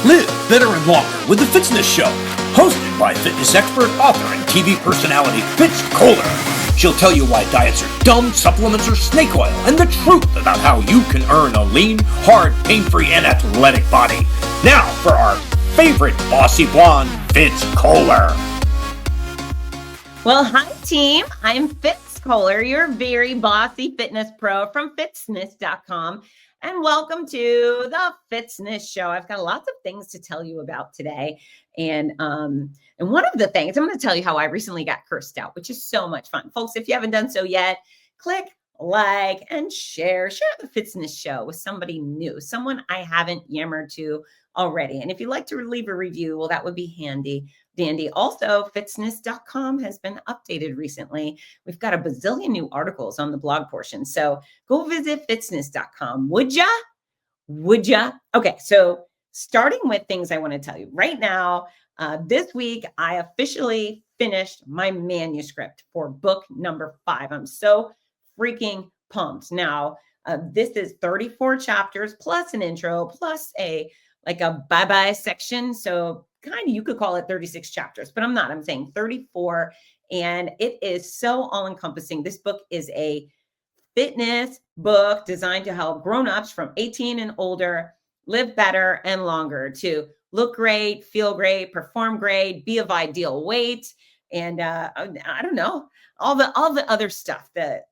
Live better and longer with the Fitzness Show, hosted by fitness expert, author, and TV personality Fitz Kohler. She'll tell you why diets are dumb, supplements are snake oil, and the truth about how you can earn a lean, hard, pain-free, and athletic body. Now for our favorite bossy blonde, Fitz Kohler. Well, hi team. I'm Fitz Kohler, your very bossy fitness pro from Fitzness.com. And welcome to the Fitzness Show. I've got lots of things to tell you about today. And one of the things, I'm going to tell you how I recently got cursed out, which is so much fun. Folks, if you haven't done so yet, click like and share the Fitzness Show with somebody new, someone I haven't yammered to already. And if you'd like to leave a review, well, that would be handy dandy. Also, Fitzness.com has been updated recently. We've got a bazillion new articles on the blog portion. So go visit Fitzness.com. Would ya? Would ya? Okay, so starting with things I want to tell you right now, this week, I officially finished my manuscript for book number 5. I'm so freaking pumped. Now, this is 34 chapters plus an intro plus a bye-bye section. So kind of, you could call it 36 chapters, but I'm not. I'm saying 34. And it is so all-encompassing. This book is a fitness book designed to help grown-ups from 18 and older live better and longer, to look great, feel great, perform great, be of ideal weight, and I don't know, all the other stuff that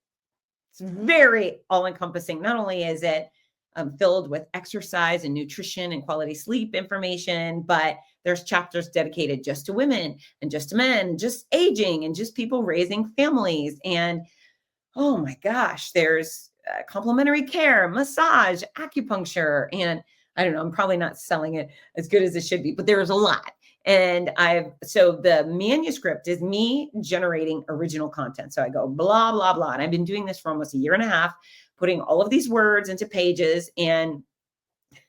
it's very all-encompassing. Not only is it filled with exercise and nutrition and quality sleep information, but there's chapters dedicated just to women and just to men, just aging and just people raising families. And oh my gosh, there's complementary care, massage, acupuncture, and I don't know, I'm probably not selling it as good as it should be, but there's a lot. And so the manuscript is me generating original content. So I go blah, blah, blah. And I've been doing this for almost a year and a half, putting all of these words into pages. And,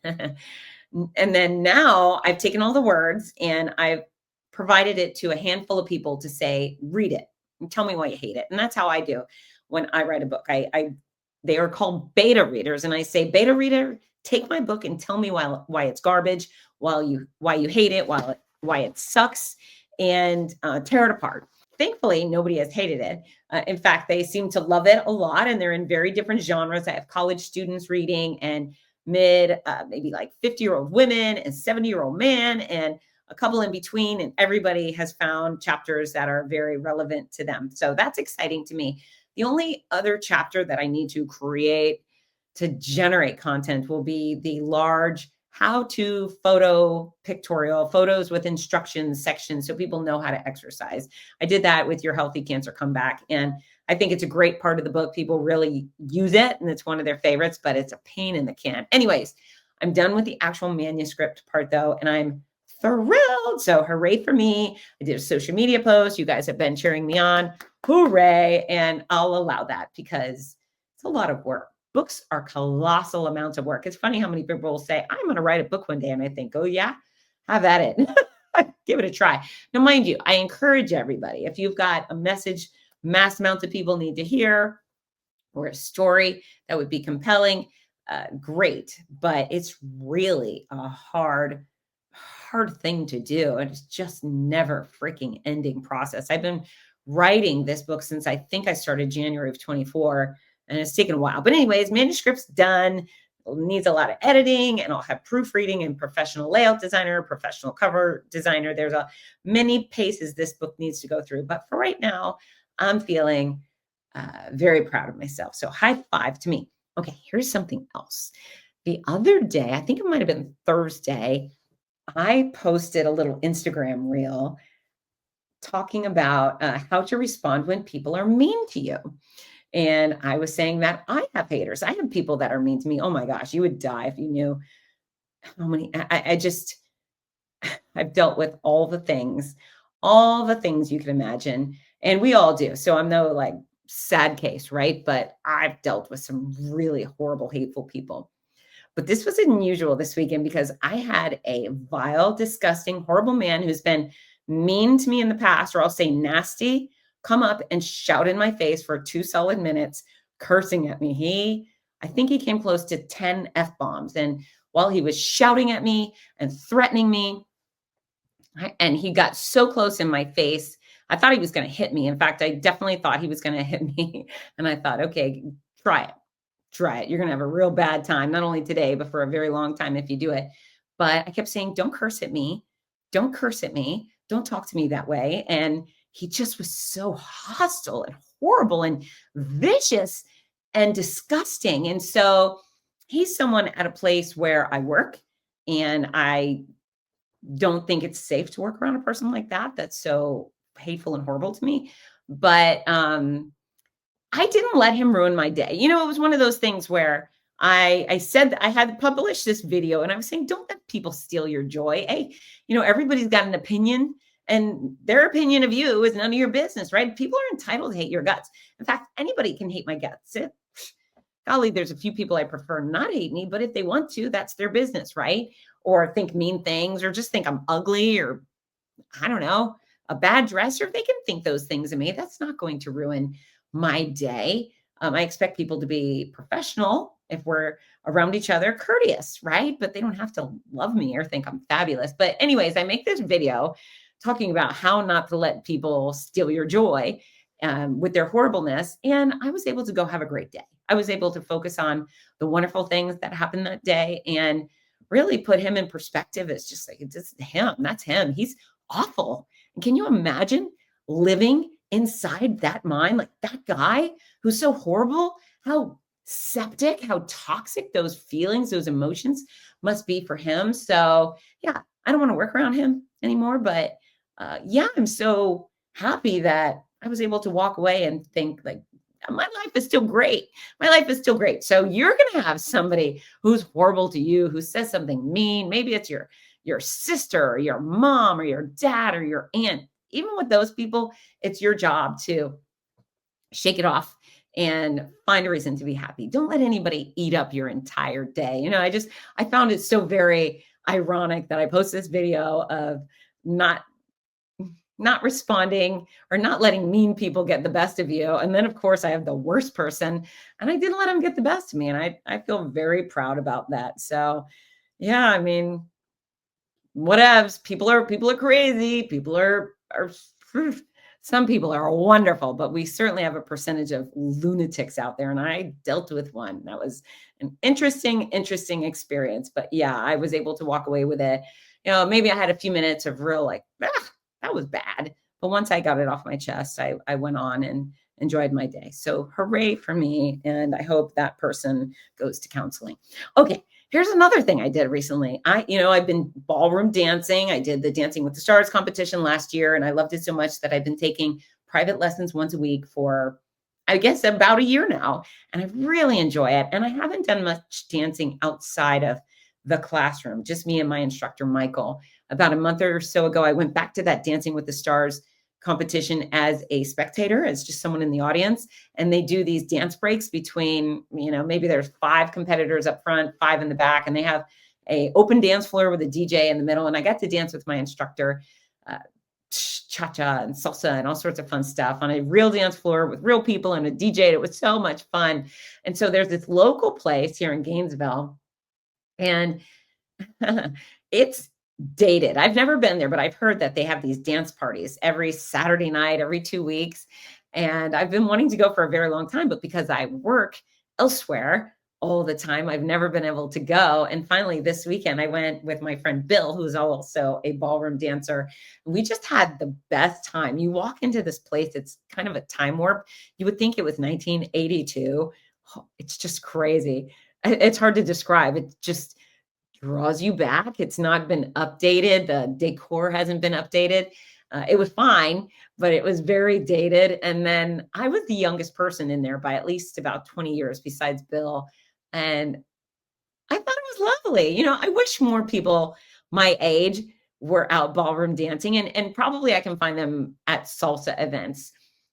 and then now I've taken all the words and I've provided it to a handful of people to say, read it and tell me why you hate it. And that's how I do when I write a book. They are called beta readers. And I say, beta reader, take my book and tell me why it's garbage, why you hate it, why it sucks, and tear it apart. Thankfully, nobody has hated it. In fact, they seem to love it a lot, and they're in very different genres. I have college students reading, and maybe like 50-year-old women and 70-year-old men, and a couple in between, and everybody has found chapters that are very relevant to them. So that's exciting to me. The only other chapter that I need to create to generate content will be the large how-to pictorial photos with instructions section so people know how to exercise. I did that with Your Healthy Cancer Comeback, and I think it's a great part of the book. People really use it, and it's one of their favorites, but it's a pain in the can. Anyways, I'm done with the actual manuscript part, though, and I'm thrilled. So hooray for me. I did a social media post. You guys have been cheering me on. Hooray. And I'll allow that because it's a lot of work. Books are colossal amounts of work. It's funny how many people will say, I'm going to write a book one day. And I think, oh yeah, have at it. Give it a try. Now, mind you, I encourage everybody, if you've got a message mass amounts of people need to hear or a story that would be compelling, great. But it's really a hard thing to do. And it's just never freaking ending process. I've been writing this book since I think I started January of 24. And it's taken a while. But anyways, manuscript's done. It needs a lot of editing, and I'll have proofreading and professional layout designer, professional cover designer. There's many paces this book needs to go through. But for right now, I'm feeling very proud of myself. So high five to me. Okay, here's something else. The other day, I think it might have been Thursday, I posted a little Instagram reel talking about how to respond when people are mean to you. And I was saying that I have haters. I have people that are mean to me. Oh my gosh, you would die if you knew how many. I've dealt with all the things you can imagine. And we all do. So I'm no sad case, right? But I've dealt with some really horrible, hateful people. But this was unusual this weekend because I had a vile, disgusting, horrible man who's been mean to me in the past, or I'll say nasty, come up and shout in my face for 2 solid minutes, cursing at me. I think he came close to 10 F-bombs. And while he was shouting at me and threatening me. And he got so close in my face. I thought he was going to hit me. In fact, I definitely thought he was going to hit me. And I thought, okay, try it. Try it. You're going to have a real bad time, not only today, but for a very long time if you do it. But I kept saying, don't curse at me. Don't curse at me. Don't talk to me that way. And he just was so hostile and horrible and vicious and disgusting. And so he's someone at a place where I work, and I don't think it's safe to work around a person like that. That's so hateful and horrible to me. But I didn't let him ruin my day. It was one of those things where I said that I had published this video, and I was saying, don't let people steal your joy. Hey, everybody's got an opinion, and their opinion of you is none of your business, right? People are entitled to hate your guts. In fact, anybody can hate my guts. Golly, there's a few people I prefer not hate me, but if they want to, that's their business, right? Or think mean things, or just think I'm ugly, or I don't know, a bad dresser. They can think those things of me. That's not going to ruin my day. I expect people to be professional if we're around each other, courteous, right? But they don't have to love me or think I'm fabulous. But anyways, I make this video talking about how not to let people steal your joy with their horribleness. And I was able to go have a great day. I was able to focus on the wonderful things that happened that day and really put him in perspective. It's just like, it's him. That's him. He's awful. And can you imagine living inside that mind, like that guy who's so horrible, how septic, how toxic those feelings, those emotions must be for him. So yeah, I don't want to work around him anymore, but yeah, I'm so happy that I was able to walk away and think like, my life is still great. My life is still great. So you're going to have somebody who's horrible to you, who says something mean. Maybe it's your sister or your mom or your dad or your aunt. Even with those people, it's your job to shake it off and find a reason to be happy. Don't let anybody eat up your entire day. I found it so very ironic that I post this video of not responding or not letting mean people get the best of you. And then of course I have the worst person, and I didn't let him get the best of me. And I feel very proud about that. So yeah, I mean, whatevs. People are crazy. People are some people are wonderful, but we certainly have a percentage of lunatics out there. And I dealt with one. That was an interesting experience. But yeah, I was able to walk away with it. Maybe I had a few minutes of real like, that was bad. But once I got it off my chest, I went on and enjoyed my day. So hooray for me. And I hope that person goes to counseling. Okay. Here's another thing I did recently. I've been ballroom dancing. I did the Dancing with the Stars competition last year, and I loved it so much that I've been taking private lessons once a week for, I guess, about a year now. And I really enjoy it. And I haven't done much dancing outside of the classroom, just me and my instructor, Michael. About a month or so ago, I went back to that Dancing with the Stars competition as a spectator, as just someone in the audience. And they do these dance breaks between, maybe there's 5 competitors up front, 5 in the back, and they have a open dance floor with a DJ in the middle. And I got to dance with my instructor, cha-cha and salsa and all sorts of fun stuff on a real dance floor with real people and a DJ. It was so much fun. And so there's this local place here in Gainesville, and it's dated. I've never been there, but I've heard that they have these dance parties every Saturday night, every 2 weeks. And I've been wanting to go for a very long time, but because I work elsewhere all the time, I've never been able to go. And finally this weekend I went with my friend Bill, who's also a ballroom dancer. We just had the best time. You walk into this place, it's kind of a time warp. You would think it was 1982. It's just crazy. It's hard to describe. It just draws you back. It's not been updated. The decor hasn't been updated. It was fine, but it was very dated. And then I was the youngest person in there by at least about 20 years besides Bill. And I thought it was lovely. I wish more people my age were out ballroom dancing, and probably I can find them at salsa events.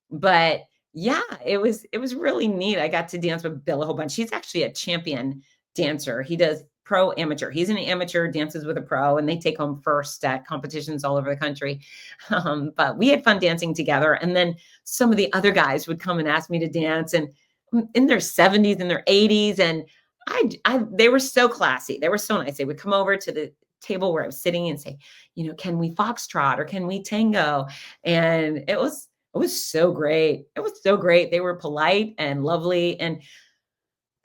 But yeah, it was really neat. I got to dance with Bill a whole bunch. He's actually a champion dancer. He does pro amateur. He's an amateur, dances with a pro, and they take home first at competitions all over the country. But we had fun dancing together. And then some of the other guys would come and ask me to dance, and in their 70s and their 80s. And they were so classy. They were so nice. They would come over to the table where I was sitting and say, can we foxtrot or can we tango? And it was so great. It was so great. They were polite and lovely. And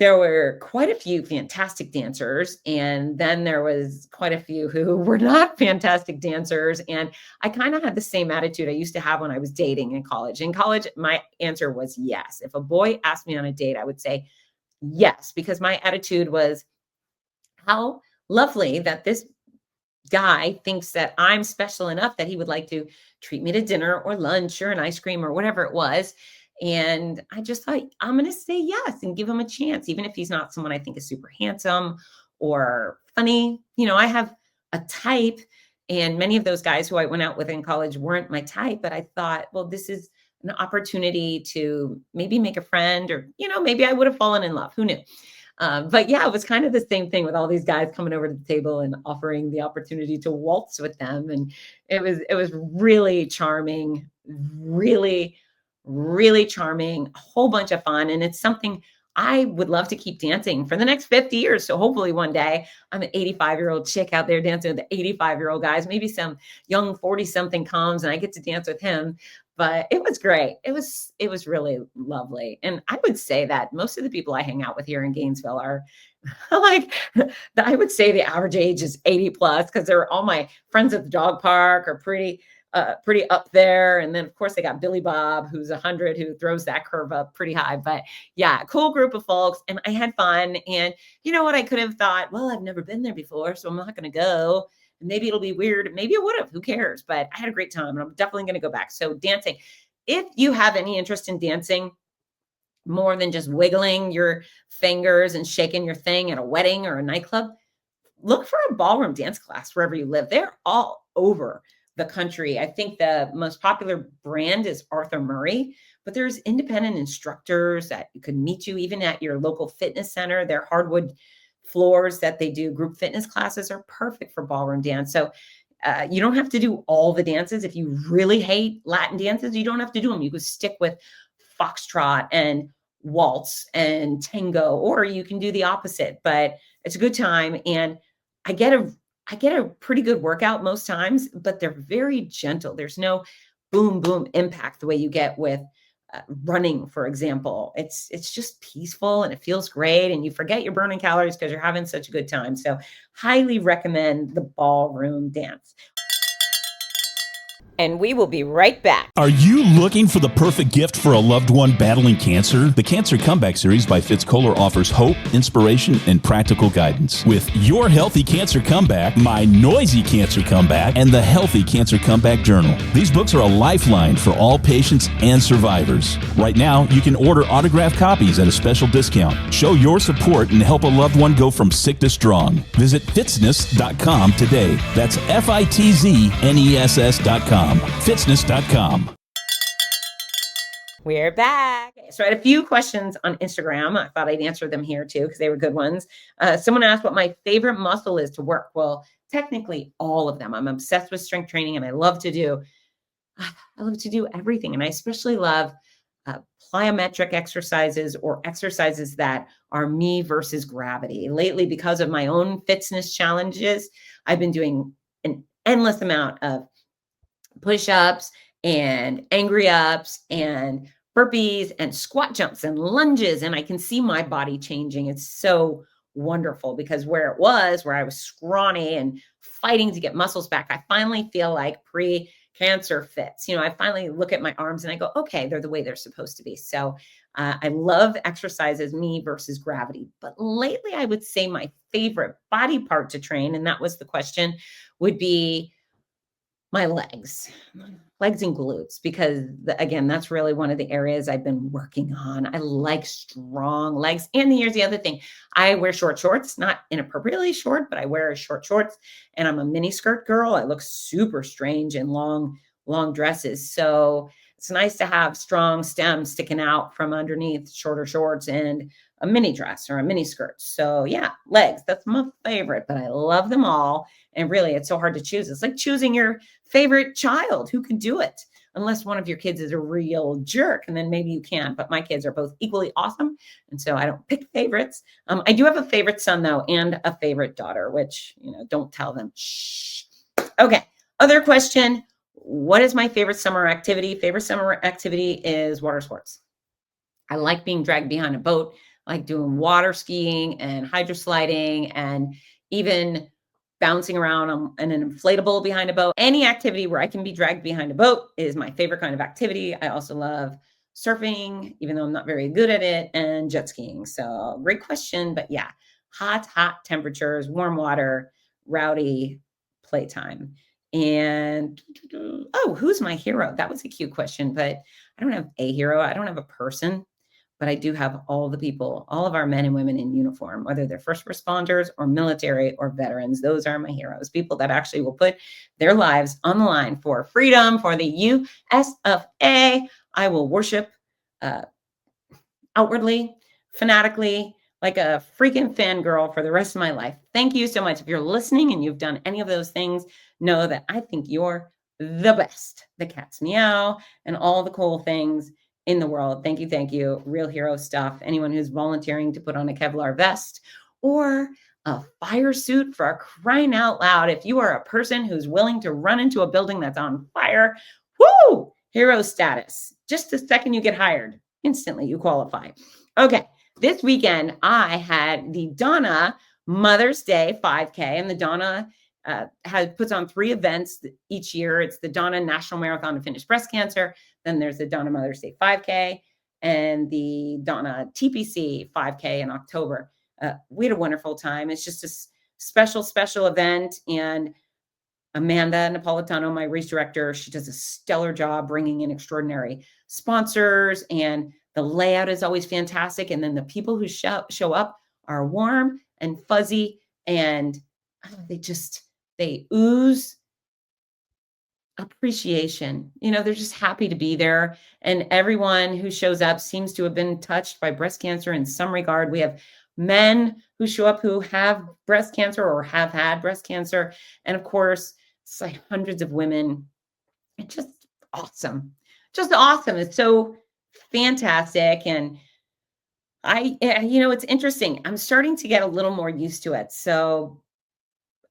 there were quite a few fantastic dancers. And then there was quite a few who were not fantastic dancers. And I kind of had the same attitude I used to have when I was dating in college. In college, my answer was yes. If a boy asked me on a date, I would say yes, because my attitude was, how lovely that this guy thinks that I'm special enough that he would like to treat me to dinner or lunch or an ice cream or whatever it was. And I just thought, I'm going to say yes and give him a chance, even if he's not someone I think is super handsome or funny. I have a type, and many of those guys who I went out with in college weren't my type, but I thought, well, this is an opportunity to maybe make a friend, or, maybe I would have fallen in love. Who knew? But yeah, it was kind of the same thing with all these guys coming over to the table and offering the opportunity to waltz with them. And it was really charming, really, really charming, a whole bunch of fun. And it's something I would love to keep dancing for the next 50 years. So hopefully one day I'm an 85-year-old chick out there dancing with the 85-year-old guys. Maybe some young 40-something comes and I get to dance with him. But it was great. It was really lovely. And I would say that most of the people I hang out with here in Gainesville are like, I would say the average age is 80 plus, because they're all my friends at the dog park are pretty up there. And then of course they got Billy Bob, who's 100, who throws that curve up pretty high. But yeah, cool group of folks. And I had fun. And you know what? I could have thought, well, I've never been there before, so I'm not going to go. Maybe it'll be weird. Maybe it would have. Who cares? But I had a great time, and I'm definitely going to go back. So dancing. If you have any interest in dancing, more than just wiggling your fingers and shaking your thing at a wedding or a nightclub, look for a ballroom dance class wherever you live. They're all over the country. I think the most popular brand is Arthur Murray, but there's independent instructors that could meet you even at your local fitness center. Their hardwood floors that they do group fitness classes are perfect for ballroom dance. So you don't have to do all the dances. If you really hate Latin dances, you don't have to do them. You could stick with foxtrot and waltz and tango, or you can do the opposite. But it's a good time, and I get a pretty good workout most times, but they're very gentle. There's no boom, boom impact the way you get with running, for example. It's just peaceful and it feels great, and you forget you're burning calories because you're having such a good time. So highly recommend the ballroom dance. And we will be right back. Are you looking for the perfect gift for a loved one battling cancer? The Cancer Comeback Series by Fitz Kohler offers hope, inspiration, and practical guidance. With Your Healthy Cancer Comeback, My Noisy Cancer Comeback, and the Healthy Cancer Comeback Journal. These books are a lifeline for all patients and survivors. Right now, you can order autographed copies at a special discount. Show your support and help a loved one go from sick to strong. Visit Fitzness.com today. That's Fitzness.com. Fitzness.com. We're back. So I had a few questions on Instagram. I thought I'd answer them here too, because they were good ones. Someone asked what my favorite muscle is to work. Well, technically all of them. I'm obsessed with strength training, and I love to do everything. And I especially love plyometric exercises, or exercises that are me versus gravity. Lately, because of my own Fitzness challenges, I've been doing an endless amount of push-ups and angry ups and burpees and squat jumps and lunges. And I can see my body changing. It's so wonderful, because where I was scrawny and fighting to get muscles back, I finally feel like pre-cancer fits. I finally look at my arms and I go, okay, they're the way they're supposed to be. So I love exercises, me versus gravity. But lately, I would say my favorite body part to train, and that was the question, would be my legs and glutes, because again, that's really one of the areas I've been working on. I like strong legs. And here's the other thing. I wear short shorts, not inappropriately short, but I wear short shorts, and I'm a mini skirt girl. I look super strange in long dresses. So it's nice to have strong stems sticking out from underneath shorter shorts and a mini dress or a mini skirt. So yeah, legs, that's my favorite, but I love them all. And really, it's so hard to choose. It's like choosing your favorite child. Who can do it? unless one of your kids is a real jerk, and then maybe you can. But my kids are both equally awesome, and so I don't pick favorites. I do have a favorite son though, and a favorite daughter, which don't tell them. Shh. Okay. Other question. What is my favorite summer activity? Favorite summer activity is water sports. I like being dragged behind a boat. I like doing water skiing and hydrosliding and even bouncing around on an inflatable behind a boat. Any activity where I can be dragged behind a boat is my favorite kind of activity. I also love surfing, even though I'm not very good at it, and jet skiing. So great question. But yeah, hot temperatures, warm water, rowdy playtime. And who's my hero? That was a cute question, but I don't have a hero. I don't have a person, but I do have all the people, all of our men and women in uniform, whether they're first responders or military or veterans. Those are my heroes, people that actually will put their lives on the line for freedom, for the US of A. I will worship outwardly, fanatically, like a freaking fangirl for the rest of my life. Thank you so much. If you're listening and you've done any of those things, know that I think you're the best. The cats meow and all the cool things in the world. Thank you. Thank you. Real hero stuff. Anyone who's volunteering to put on a Kevlar vest or a fire suit, for crying out loud. If you are a person who's willing to run into a building that's on fire, whoo, hero status. Just the second you get hired, instantly you qualify. Okay. This weekend, I had the Donna Mother's Day 5K, and the Donna puts on 3 events each year. It's the Donna National Marathon to Finish Breast Cancer. Then there's the Donna Mother's Day 5K and the Donna TPC 5K in October. We had a wonderful time. It's just a special event. And Amanda Napolitano, my race director, she does a stellar job bringing in extraordinary sponsors, and the layout is always fantastic. And then the people who show up are warm and fuzzy, and they ooze appreciation. They're just happy to be there. And everyone who shows up seems to have been touched by breast cancer in some regard. We have men who show up who have breast cancer or have had breast cancer. And of course, it's like hundreds of women. It's just awesome. Just awesome. It's so fantastic. And it's interesting. I'm starting to get a little more used to it. So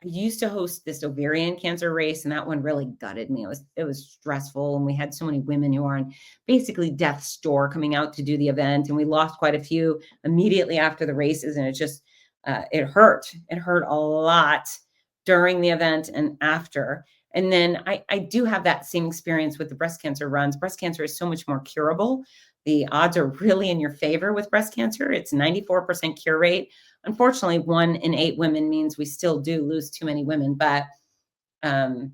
I used to host this ovarian cancer race, and that one really gutted me. It was stressful, and we had so many women who are on basically death's door coming out to do the event, and we lost quite a few immediately after the races, and it just it hurt. It hurt a lot during the event and after. And then I do have that same experience with the breast cancer runs. Breast cancer is so much more curable. The odds are really in your favor with breast cancer. It's 94% cure rate. Unfortunately, 1 in 8 women means we still do lose too many women. But I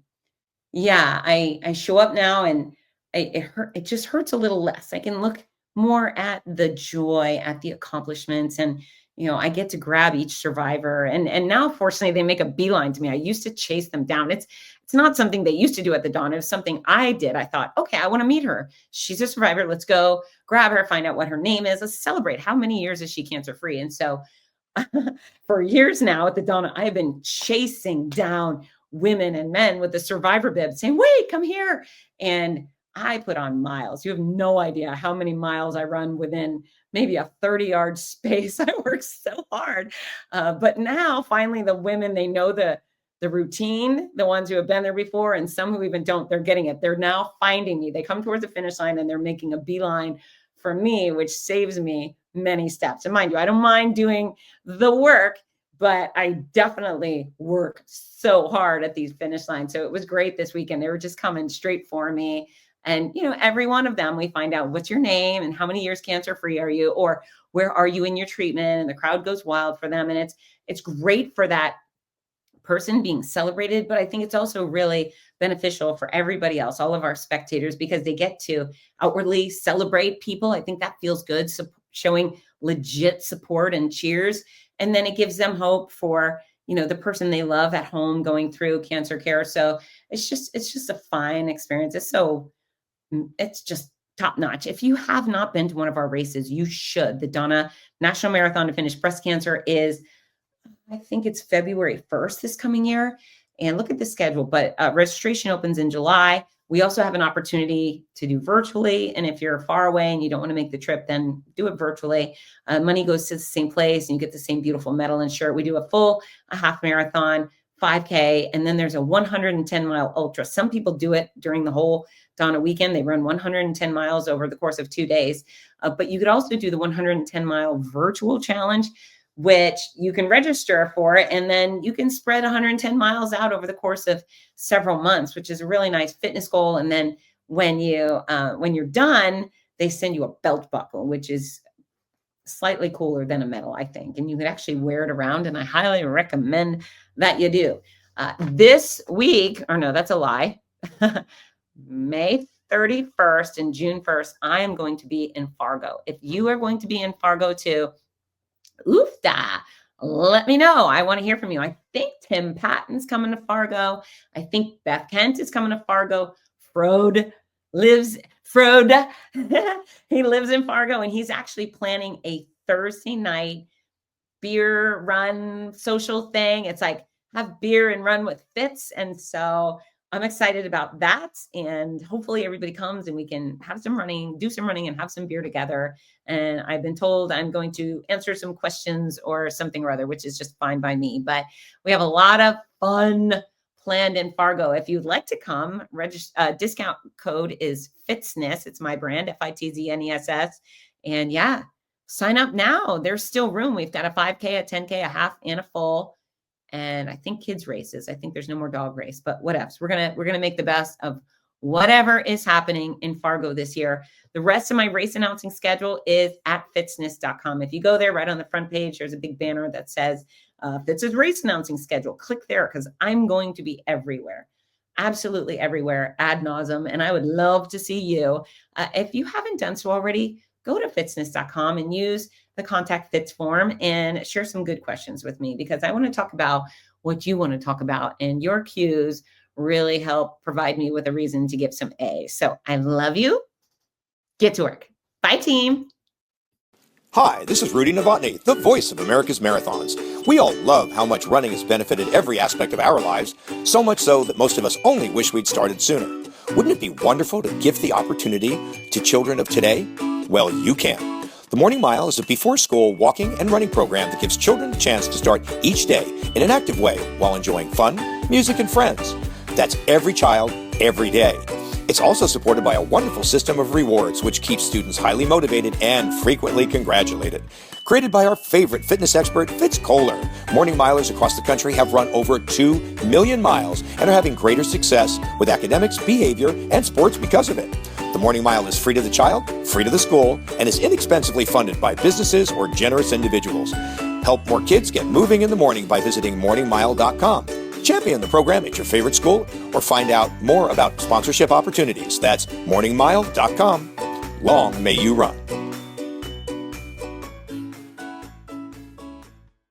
show up now, and it just hurts a little less. I can look more at the joy, at the accomplishments, and I get to grab each survivor. And now, fortunately, they make a beeline to me. I used to chase them down. It's not something they used to do at the Dawn. It was something I did. I thought, okay, I want to meet her. She's a survivor. Let's go grab her, find out what her name is. Let's celebrate. How many years is she cancer-free? And so for years now at the Donna, I have been chasing down women and men with the survivor bib saying, wait, come here. And I put on miles. You have no idea how many miles I run within maybe a 30-yard space. I work so hard. But now finally the women, they know the routine, the ones who have been there before, and some who even don't, they're getting it. They're now finding me. They come towards the finish line and they're making a beeline for me, which saves me many steps. And mind you, I don't mind doing the work, but I definitely work so hard at these finish lines. So it was great this weekend. They were just coming straight for me. And, every one of them, we find out what's your name and how many years cancer-free are you, or where are you in your treatment? And the crowd goes wild for them. And it's great for that person being celebrated, but I think it's also really beneficial for everybody else, all of our spectators, because they get to outwardly celebrate people. I think that feels good, showing legit support and cheers. And then it gives them hope for, the person they love at home going through cancer care. So it's just a fine experience. It's just top notch. If you have not been to one of our races, you should. The Donna National Marathon to Finish Breast Cancer is, I think it's February 1st this coming year. And look at the schedule, but registration opens in July. We also have an opportunity to do virtually. And if you're far away and you don't want to make the trip, then do it virtually. Money goes to the same place and you get the same beautiful medal and shirt. We do a half marathon, 5K, and then there's a 110-mile ultra. Some people do it during the whole Donna weekend. They run 110 miles over the course of 2 days. But you could also do the 110-mile virtual challenge, which you can register for, and then you can spread 110 miles out over the course of several months, which is a really nice fitness goal. And then when you're done, they send you a belt buckle, which is slightly cooler than a medal, I think. And you can actually wear it around, and I highly recommend that you do. This week, or no, that's a lie. May 31st and June 1st, I am going to be in Fargo. If you are going to be in Fargo too, oofda, let me know. I want to hear from you. I think Tim Patton's coming to Fargo. I think Beth Kent is coming to Fargo. He lives in Fargo, and he's actually planning a Thursday night beer run social thing. It's like have beer and run with Fitz. And so I'm excited about that. And hopefully everybody comes and we can have some running, do some running and have some beer together. And I've been told I'm going to answer some questions or something or other, which is just fine by me. But we have a lot of fun planned in Fargo. If you'd like to come, discount code is Fitzness. It's my brand, Fitzness. And yeah, sign up now. There's still room. We've got a 5K, a 10K, a half, and a full. And I think kids races. I think there's no more dog race, but what else? We're gonna make the best of whatever is happening in Fargo this year. The rest of my race announcing schedule is at fitzness.com. If you go there, right on the front page, there's a big banner that says Fitz's race announcing schedule. Click there because I'm going to be everywhere, absolutely everywhere, ad nauseum. And I would love to see you. If you haven't done so already, go to fitzness.com and use the contact Fitz form and share some good questions with me, because I want to talk about what you want to talk about, and your cues really help provide me with a reason to give some A. So I love you. Get to work. Bye, team. Hi, this is Rudy Novotny, the voice of America's Marathons. We all love how much running has benefited every aspect of our lives, so much so that most of us only wish we'd started sooner. Wouldn't it be wonderful to give the opportunity to children of today? Well, you can. The Morning Mile is a before-school walking and running program that gives children a chance to start each day in an active way while enjoying fun, music, and friends. That's every child, every day. It's also supported by a wonderful system of rewards, which keeps students highly motivated and frequently congratulated. Created by our favorite fitness expert, Fitz Kohler, Morning Milers across the country have run over 2 million miles and are having greater success with academics, behavior, and sports because of it. The Morning Mile is free to the child, free to the school, and is inexpensively funded by businesses or generous individuals. Help more kids get moving in the morning by visiting morningmile.com. Champion the program at your favorite school or find out more about sponsorship opportunities. That's morningmile.com. Long may you run.